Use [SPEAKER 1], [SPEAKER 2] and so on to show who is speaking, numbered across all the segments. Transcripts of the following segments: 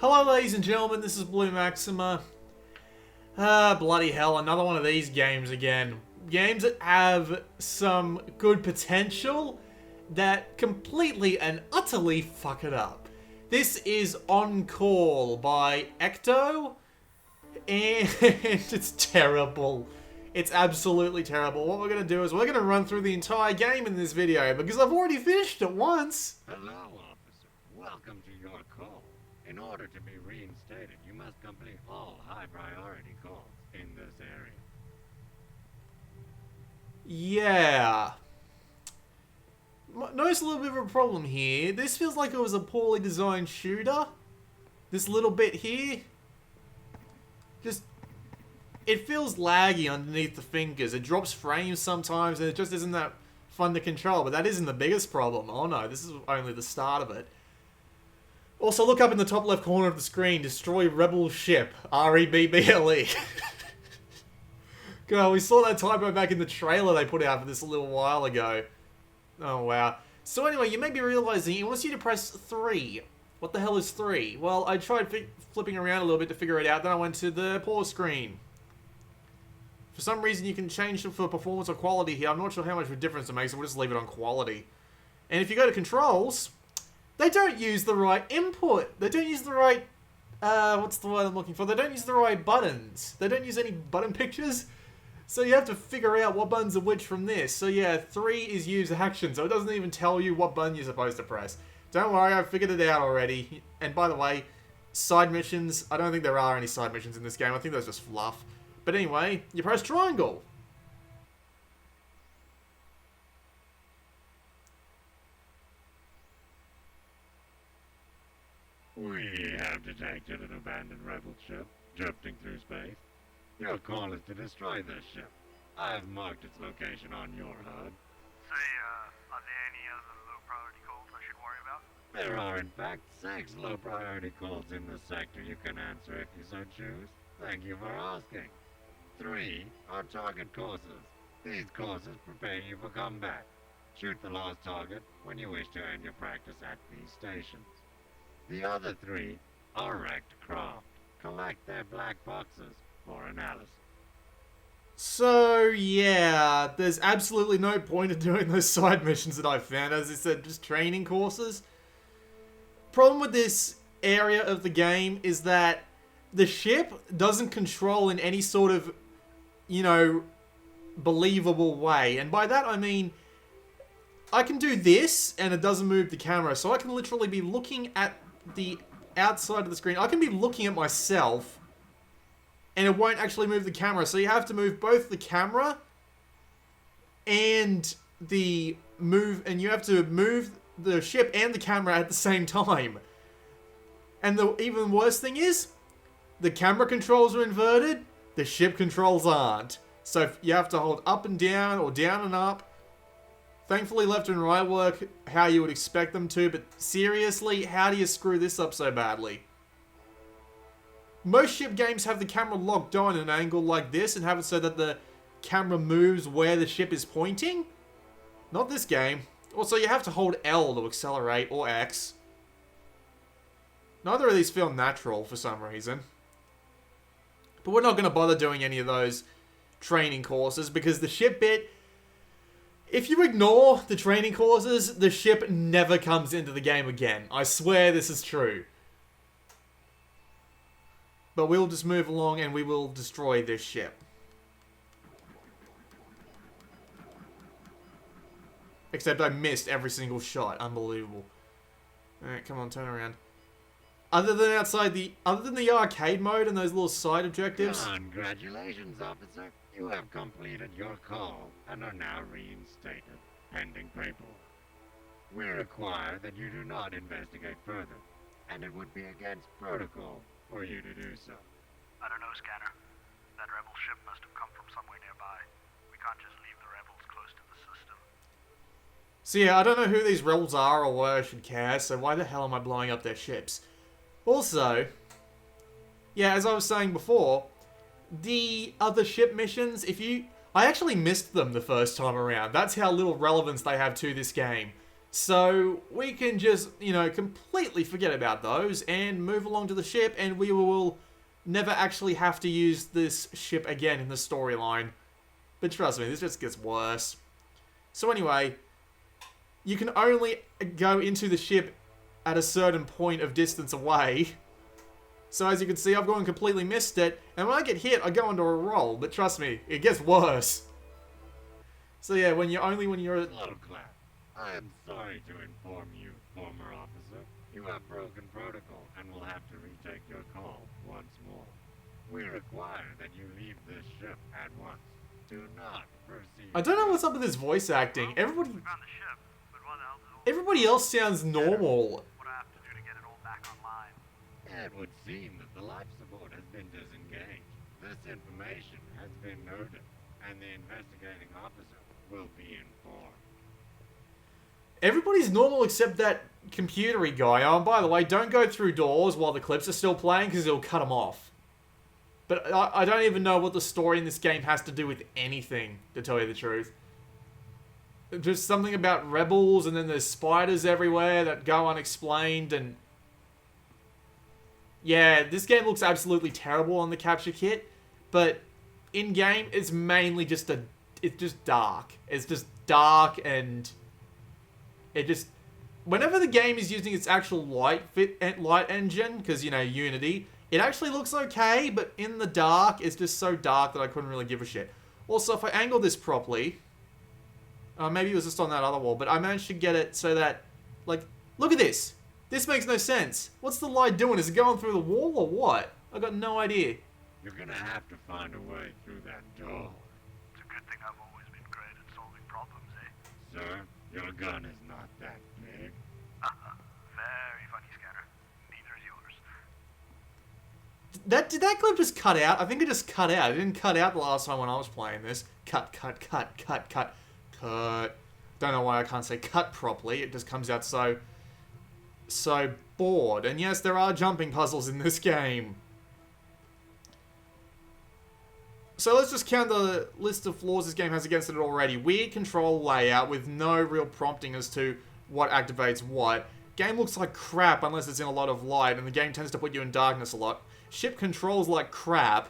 [SPEAKER 1] Hello ladies and gentlemen, this is Blue Maxima. Bloody hell, another one of these games again. Games that have some good potential that completely and utterly fuck it up. This is On Call by Ecto, and it's terrible. It's absolutely terrible. What we're going to do is we're going to run through the entire game in this video, because I've already finished it once.
[SPEAKER 2] Hello, officer. Welcome to your call. In order to be reinstated, you must complete all high-priority calls in this area.
[SPEAKER 1] Yeah. Notice a little bit of a problem here. This feels like it was a poorly designed shooter. This little bit here. It feels laggy underneath the fingers. It drops frames sometimes and it just isn't that fun to control. But that isn't the biggest problem. Oh no, this is only the start of it. Also, look up in the top left corner of the screen. Destroy Rebel Ship. R-E-B-B-L-E. God, we saw that typo back in the trailer they put out for this a little while ago. Oh, wow. So anyway, you may be realizing it wants you to press 3. What the hell is 3? Well, I tried flipping around a little bit to figure it out. Then I went to the pause screen. For some reason, you can change it for performance or quality here. I'm not sure how much of a difference it makes, so we'll just leave it on quality. And if you go to controls, they don't use the right input. They don't use the right... what's the word I'm looking for? They don't use the right buttons. They don't use any button pictures. So you have to figure out what buttons are which from this. So yeah, 3 is use action, so it doesn't even tell you what button you're supposed to press. Don't worry, I've figured it out already. And by the way, side missions, I don't think there are any side missions in this game. I think that's just fluff. But anyway, you press triangle.
[SPEAKER 2] We have detected an abandoned rebel ship drifting through space. Your call is to destroy this ship. I have marked its location on your HUD.
[SPEAKER 3] Say, are there any other low-priority calls I should worry about?
[SPEAKER 2] There are, in fact, 6 low-priority calls in the sector you can answer if you so choose. Thank you for asking. 3 are target courses. These courses prepare you for combat. Shoot the lost target when you wish to end your practice at these stations. The other 3 are wrecked craft. Collect their black boxes for analysis.
[SPEAKER 1] So, yeah, there's absolutely no point in doing those side missions that I've found. As I said, just training courses. Problem with this area of the game is that the ship doesn't control in any sort of, you know, believable way. And by that I mean, I can do this and it doesn't move the camera. So I can literally be looking at the outside of the screen. I can be looking at myself and it won't actually move the camera. So you have to move both the camera and you have to move the ship and the camera at the same time. And the even worse thing is, the camera controls are inverted, the ship controls aren't. So you have to hold up and down or down and up. Thankfully, left and right work how you would expect them to, but seriously, how do you screw this up so badly? Most ship games have the camera locked on at an angle like this and have it so that the camera moves where the ship is pointing. Not this game. Also, you have to hold L to accelerate, or X. Neither of these feel natural for some reason. But we're not going to bother doing any of those training courses because the ship bit... If you ignore the training courses, the ship never comes into the game again. I swear this is true. But we'll just move along and we will destroy this ship. Except I missed every single shot. Unbelievable. Alright, come on, turn around. Other than the arcade mode and those little side objectives.
[SPEAKER 2] Congratulations, officer. You have completed your call and are now reinstated, pending paperwork. We require that you do not investigate further, and it would be against protocol for you to do so.
[SPEAKER 3] I don't know, Scanner. That rebel ship must have come from somewhere nearby. We can't just leave the rebels close to the system.
[SPEAKER 1] So yeah, I don't know who these rebels are or why I should care, so why the hell am I blowing up their ships? Also, yeah, as I was saying before, the other ship missions, I actually missed them the first time around. That's how little relevance they have to this game. So we can just, you know, completely forget about those and move along to the ship, and we will never actually have to use this ship again in the storyline. But trust me, this just gets worse. So anyway, you can only go into the ship at a certain point of distance away. So as you can see, I've gone and completely missed it, and when I get hit, I go into a roll. But trust me, it gets worse. So yeah, when you're...
[SPEAKER 2] Slow clap. I am sorry to inform you, former officer. You have broken protocol and will have to retake your call once more. We require that you leave this ship at once. Do not proceed.
[SPEAKER 1] I don't know what's up with this voice acting. Everybody...
[SPEAKER 3] We found the ship, but what else is all
[SPEAKER 1] Everybody else sounds normal.
[SPEAKER 3] what I have to do to get it all back online?
[SPEAKER 2] It would seem that the life support has been disengaged. This information has been noted, and the investigating officer will be informed.
[SPEAKER 1] Everybody's normal except that computery guy. Oh, and by the way, don't go through doors while the clips are still playing because it'll cut them off. But I don't even know what the story in this game has to do with anything, to tell you the truth. Just something about rebels, and then there's spiders everywhere that go unexplained, and... Yeah, this game looks absolutely terrible on the capture kit, but in-game, it's mainly just it's just dark. It's just dark, and... It just... Whenever the game is using its actual light engine, because, you know, Unity, it actually looks okay, but in the dark, it's just so dark that I couldn't really give a shit. Also, if I angle this properly... maybe it was just on that other wall, but I managed to get it so that... Like, look at this! This makes no sense. What's the light doing? Is it going through the wall or what? I got no idea.
[SPEAKER 2] You're gonna have to find a way through that door.
[SPEAKER 3] It's a good thing I've always been great at solving problems, eh?
[SPEAKER 2] Sir, your gun is not that big.
[SPEAKER 3] Very funny, Scanner. Neither is yours.
[SPEAKER 1] Did that clip just cut out? I think it just cut out. It didn't cut out the last time when I was playing this. Cut. Don't know why I can't say cut properly. It just comes out so bored. And yes, there are jumping puzzles in this game. So let's just count the list of flaws this game has against it already. Weird control layout with no real prompting as to what activates what. Game looks like crap unless it's in a lot of light, and the game tends to put you in darkness a lot. Ship controls like crap.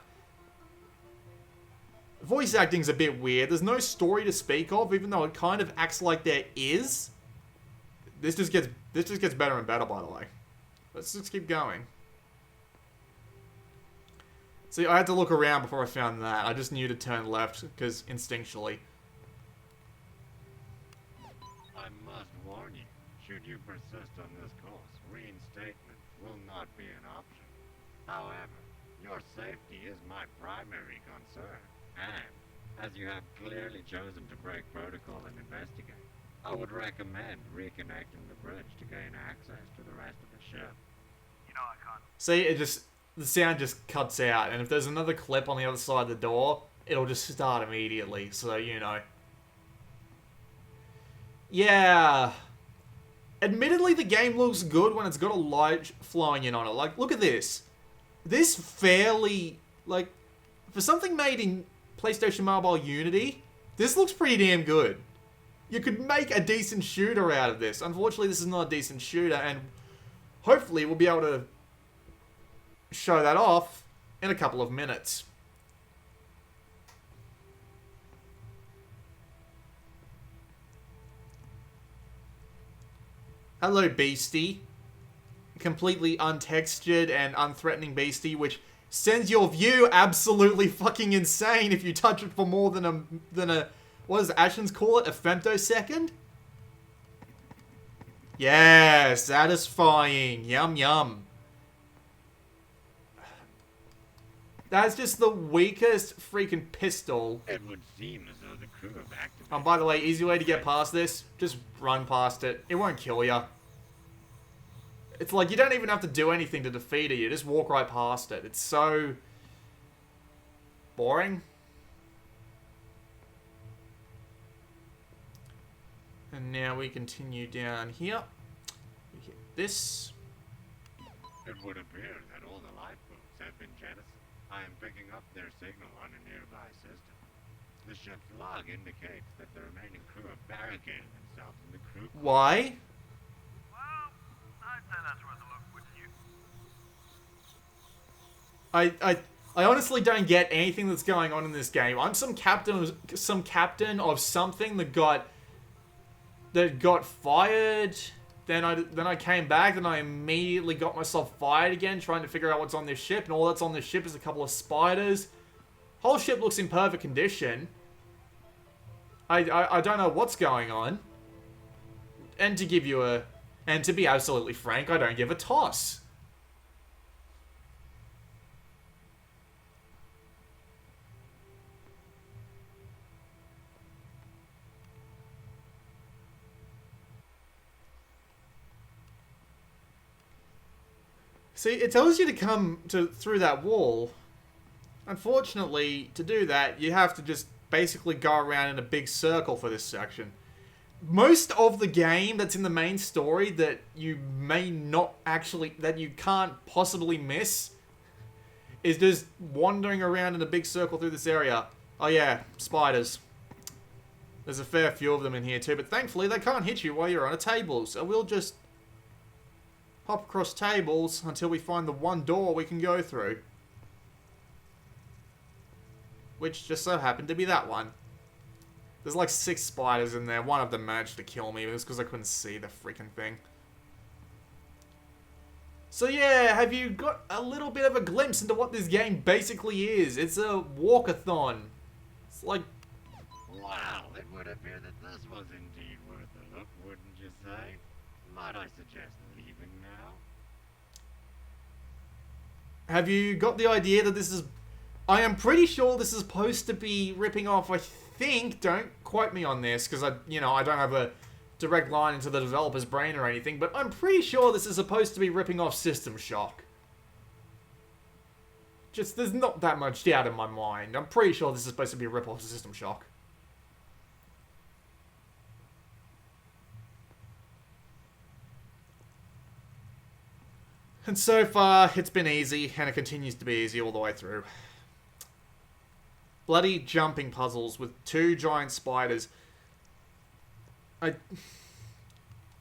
[SPEAKER 1] Voice acting's a bit weird. There's no story to speak of, even though it kind of acts like there is. This just gets better and better, by the way. Let's just keep going. See, I had to look around before I found that. I just knew to turn left, because instinctually.
[SPEAKER 2] I must warn you, should you persist on this course, reinstatement will not be an option. However, your safety is my primary concern, and as you have clearly chosen to break protocol and investigate, I would recommend reconnecting the bridge to gain access to the rest of the ship.
[SPEAKER 3] You know I can't.
[SPEAKER 1] See, the sound just cuts out, and if there's another clip on the other side of the door, it'll just start immediately, so you know. Yeah. Admittedly, the game looks good when it's got a light flowing in on it. Like, look at this. This fairly, like, for something made in PlayStation Mobile Unity, this looks pretty damn good. You could make a decent shooter out of this. Unfortunately, this is not a decent shooter, and hopefully we'll be able to show that off in a couple of minutes. Hello, Beastie. Completely untextured and unthreatening Beastie, which sends your view absolutely fucking insane if you touch it for more than a what does Ashens call it? A femtosecond? Yeah, satisfying. Yum yum. That's just the weakest freaking pistol.
[SPEAKER 2] It would seem as though the crew have activated.
[SPEAKER 1] Oh, by the way, easy way to get past this, just run past it. It won't kill you. It's like you don't even have to do anything to defeat it. You just walk right past it. It's so boring. And now we continue down here. We hit this.
[SPEAKER 2] It would appear that all the lifeboats have been jettisoned. I am picking up their signal on a nearby system. The ship's log indicates that the remaining crew have barricaded themselves in the crew quarters.
[SPEAKER 1] Why?
[SPEAKER 3] Well, I'd say that's worth a look, wouldn't you?
[SPEAKER 1] I honestly don't get anything that's going on in this game. I'm some captain of something that got fired. Then I came back, and I immediately got myself fired again, trying to figure out what's on this ship, and all that's on this ship is a couple of spiders. Whole ship looks in perfect condition. I don't know what's going on. And to be absolutely frank, I don't give a toss. See, it tells you to come through that wall. Unfortunately, to do that, you have to just basically go around in a big circle for this section. Most of the game that's in the main story that you can't possibly miss is just wandering around in a big circle through this area. Oh yeah, spiders. There's a fair few of them in here too, but thankfully they can't hit you while you're on a table, so we'll just hop across tables until we find the one door we can go through. Which just so happened to be that one. There's like 6 spiders in there. One of them managed to kill me, but it's because I couldn't see the freaking thing. So yeah, have you got a little bit of a glimpse into what this game basically is? It's a walkathon. It's like...
[SPEAKER 2] Wow, it would appear that this was indeed worth a look, wouldn't you say? Might I suggest leaving now?
[SPEAKER 1] Have you got the idea that this is... I am pretty sure this is supposed to be ripping off, I think, don't quote me on this, because I don't have a direct line into the developer's brain or anything, but I'm pretty sure this is supposed to be ripping off System Shock. Just, there's not that much doubt in my mind. I'm pretty sure this is supposed to be a rip-off of System Shock. And so far, it's been easy, and it continues to be easy all the way through. Bloody jumping puzzles with 2 giant spiders. The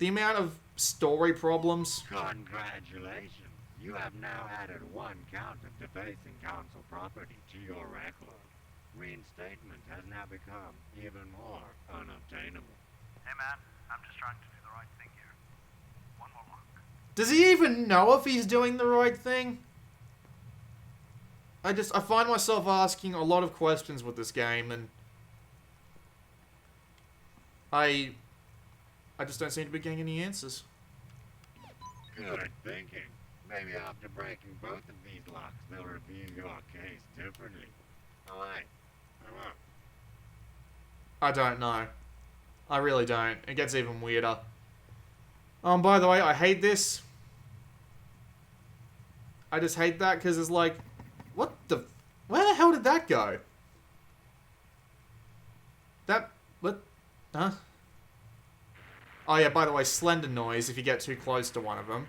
[SPEAKER 1] amount of story problems.
[SPEAKER 2] Congratulations. You have now added 1 count of defacing council property to your record. Reinstatement has now become even more unobtainable.
[SPEAKER 3] Hey man, I'm just trying to do the right thing here. One more look.
[SPEAKER 1] Does he even know if he's doing the right thing? I find myself asking a lot of questions with this game, and I just don't seem to be getting any answers.
[SPEAKER 2] Good thinking. Maybe after breaking both of these locks, they'll review your case differently. Alright. Come on.
[SPEAKER 1] I don't know. I really don't. It gets even weirder. By the way, I hate this. I just hate that because it's like, what the... Where the hell did that go? What? Huh? Oh yeah, by the way, slender noise if you get too close to one of them.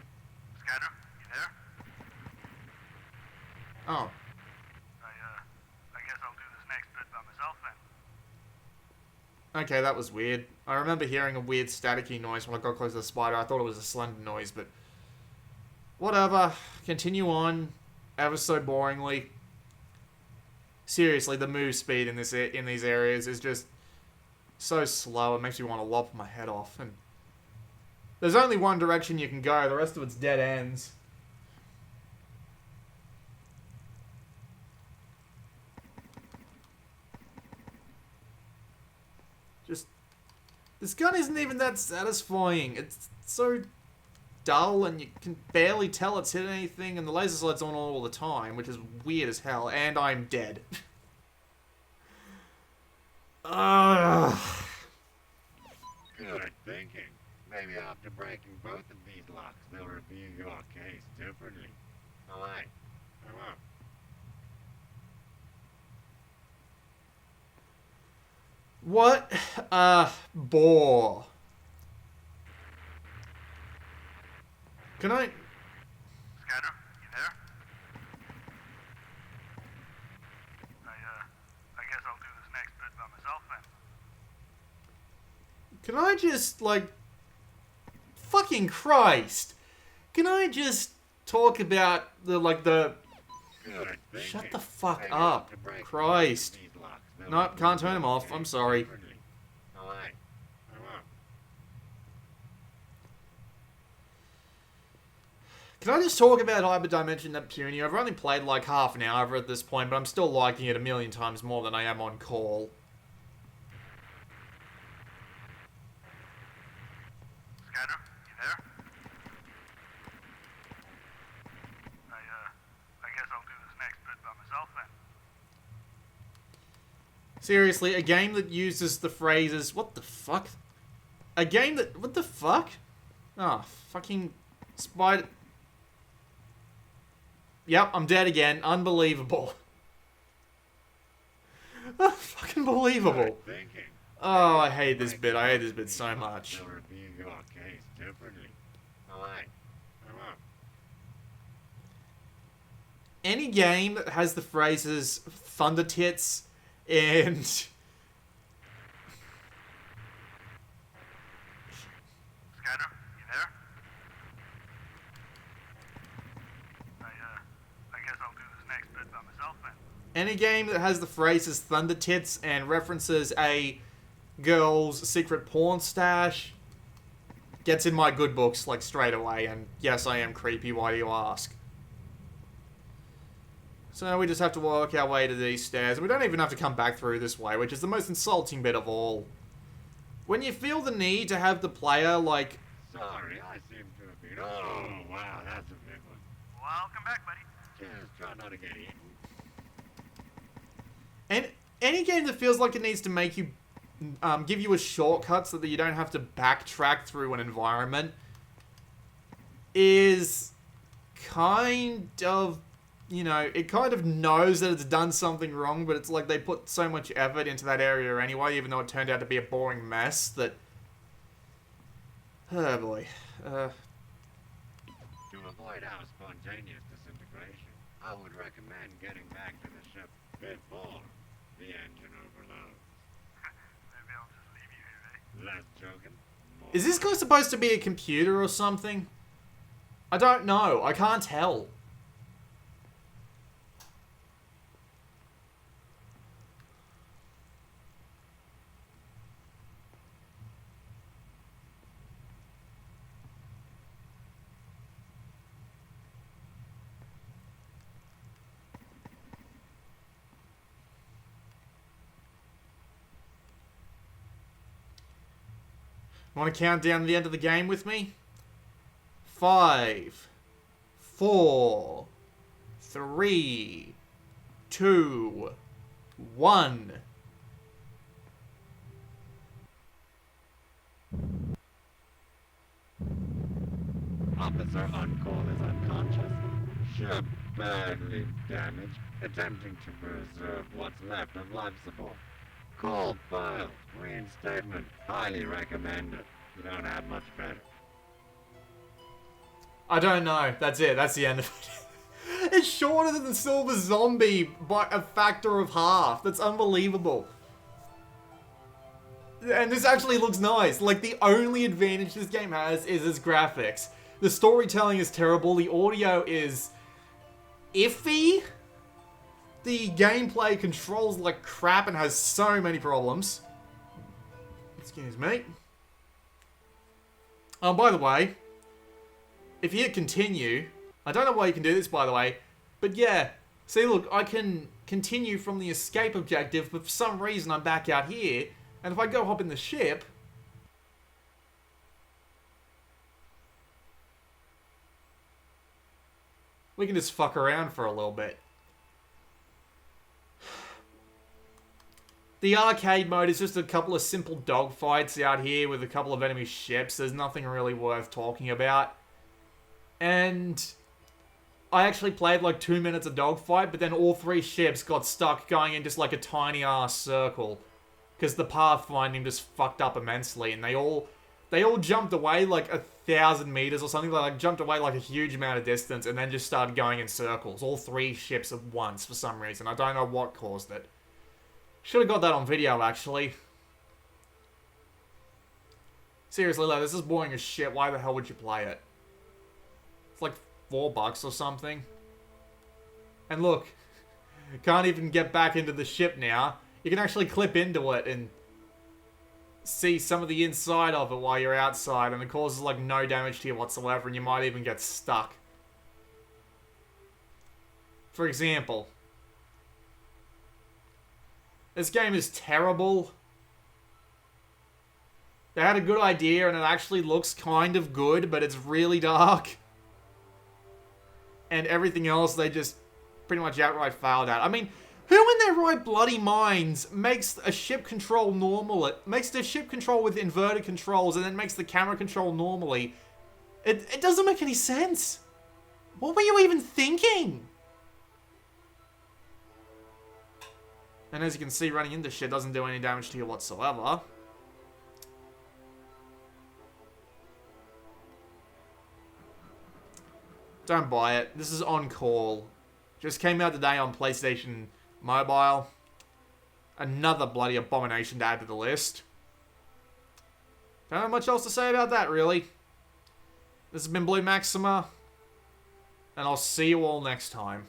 [SPEAKER 3] Scanner, you there?
[SPEAKER 1] Oh.
[SPEAKER 3] I guess I'll do this next bit by myself then.
[SPEAKER 1] Okay, that was weird. I remember hearing a weird staticky noise when I got close to the spider. I thought it was a slender noise, but... Whatever. Continue on. Ever so boringly. Seriously, the move speed in these areas is just so slow. It makes me want to lop my head off. And there's only one direction you can go. The rest of it's dead ends. Just... This gun isn't even that satisfying. It's so dull and you can barely tell it's hit anything, and the laser sight's on all the time, which is weird as hell, and I'm dead.
[SPEAKER 2] Good thinking. Maybe after breaking both of these locks, they'll review your case differently. Alright. Come on.
[SPEAKER 1] What a bore. Can I...
[SPEAKER 3] Scanner, you there? I guess I'll do this next bit by
[SPEAKER 1] like... Fucking Christ. Can I just talk about the, like, the...
[SPEAKER 2] Good thinking.
[SPEAKER 1] Shut the fuck
[SPEAKER 2] Maybe
[SPEAKER 1] up.
[SPEAKER 2] to break
[SPEAKER 1] Christ.
[SPEAKER 2] these locks, they'll
[SPEAKER 1] Nope, can't turn
[SPEAKER 2] remove
[SPEAKER 1] him
[SPEAKER 2] the
[SPEAKER 1] off. I'm
[SPEAKER 2] case
[SPEAKER 1] sorry.
[SPEAKER 2] differently. Alright. I won't.
[SPEAKER 1] Can I just talk about Hyperdimension Neptunia? I've only played like half an hour of it at this point, but I'm still liking it a million times more than I am on call.
[SPEAKER 3] Scanner, you there? I guess I'll do this next bit by myself then.
[SPEAKER 1] Seriously, a game that uses the phrases... What the fuck? A game that... What the fuck? Oh, fucking... Spider... Yep, I'm dead again. Unbelievable. Fucking believable.
[SPEAKER 2] Good thinking.
[SPEAKER 1] Oh, I hate this bit. I hate this bit so much.
[SPEAKER 2] They'll review your case differently. Alright. I won't.
[SPEAKER 1] Any game that has the phrases thunder tits and...
[SPEAKER 3] Scanner, you there? I guess I'll do this next bit by myself then.
[SPEAKER 1] Any game that has the phrases thunder tits and references a girl's secret porn stash gets in my good books, like, straight away. And yes, I am creepy, why do you ask? So now we just have to work our way to these stairs. We don't even have to come back through this way, which is the most insulting bit of all. When you feel the need to have the player, like...
[SPEAKER 2] Sorry, I seem to have been... Oh, wow, that's a big one.
[SPEAKER 3] Welcome back, buddy.
[SPEAKER 2] Just try not to get eaten.
[SPEAKER 1] And any game that feels like it needs to make you... give you a shortcut so that you don't have to backtrack through an environment is kind of... You know, it kind of knows that it's done something wrong, but it's like they put so much effort into that area anyway, even though it turned out to be a boring mess, that... Oh boy.
[SPEAKER 2] To avoid our spontaneous disintegration, I would recommend getting back to the ship before the engine overloads.
[SPEAKER 3] Maybe I'll just leave you here, eh?
[SPEAKER 2] Less joking, more...
[SPEAKER 1] Is this guy supposed to be a computer or something? I don't know. I can't tell. Want to count down the end of the game with me? 5, 4, 3, 2, 1.
[SPEAKER 2] Officer on call is unconscious. Ship badly damaged, attempting to preserve what's left of life support. Call filed. Reinstatement. Highly recommended. You don't have much better.
[SPEAKER 1] I don't know. That's it. That's the end of it. It's shorter than the Silver Zombie by a factor of half. That's unbelievable. And this actually looks nice. Like, the only advantage this game has is its graphics. The storytelling is terrible. The audio is iffy. The gameplay controls like crap and has so many problems. Excuse me. By the way, if you hit continue, I don't know why you can do this, by the way, but yeah, see, look, I can continue from the escape objective, but for some reason I'm back out here, and if I go hop in the ship, we can just fuck around for a little bit. The arcade mode is just a couple of simple dogfights out here with a couple of enemy ships. There's nothing really worth talking about. And I actually played like 2 minutes of dogfight, but then all 3 ships got stuck going in just like a tiny ass circle. Because the pathfinding just fucked up immensely, and they all jumped away like 1,000 meters or something. They like jumped away like a huge amount of distance and then just started going in circles. All 3 ships at once for some reason. I don't know what caused it. Should have got that on video, actually. Seriously, like, this is boring as shit. Why the hell would you play it? It's like $4 or something. And look, can't even get back into the ship now. You can actually clip into it and see some of the inside of it while you're outside, and it causes like no damage to you whatsoever, and you might even get stuck. For example, this game is terrible. They had a good idea and it actually looks kind of good, but it's really dark. And everything else they just pretty much outright failed at. I mean, who in their right bloody minds makes a ship control normal? It makes the ship control with inverted controls and then makes the camera control normally. It doesn't make any sense. What were you even thinking? And as you can see, running into shit doesn't do any damage to you whatsoever. Don't buy it. This is on call. Just came out today on PlayStation Mobile. Another bloody abomination to add to the list. Don't have much else to say about that, really. This has been Blue Maxima. And I'll see you all next time.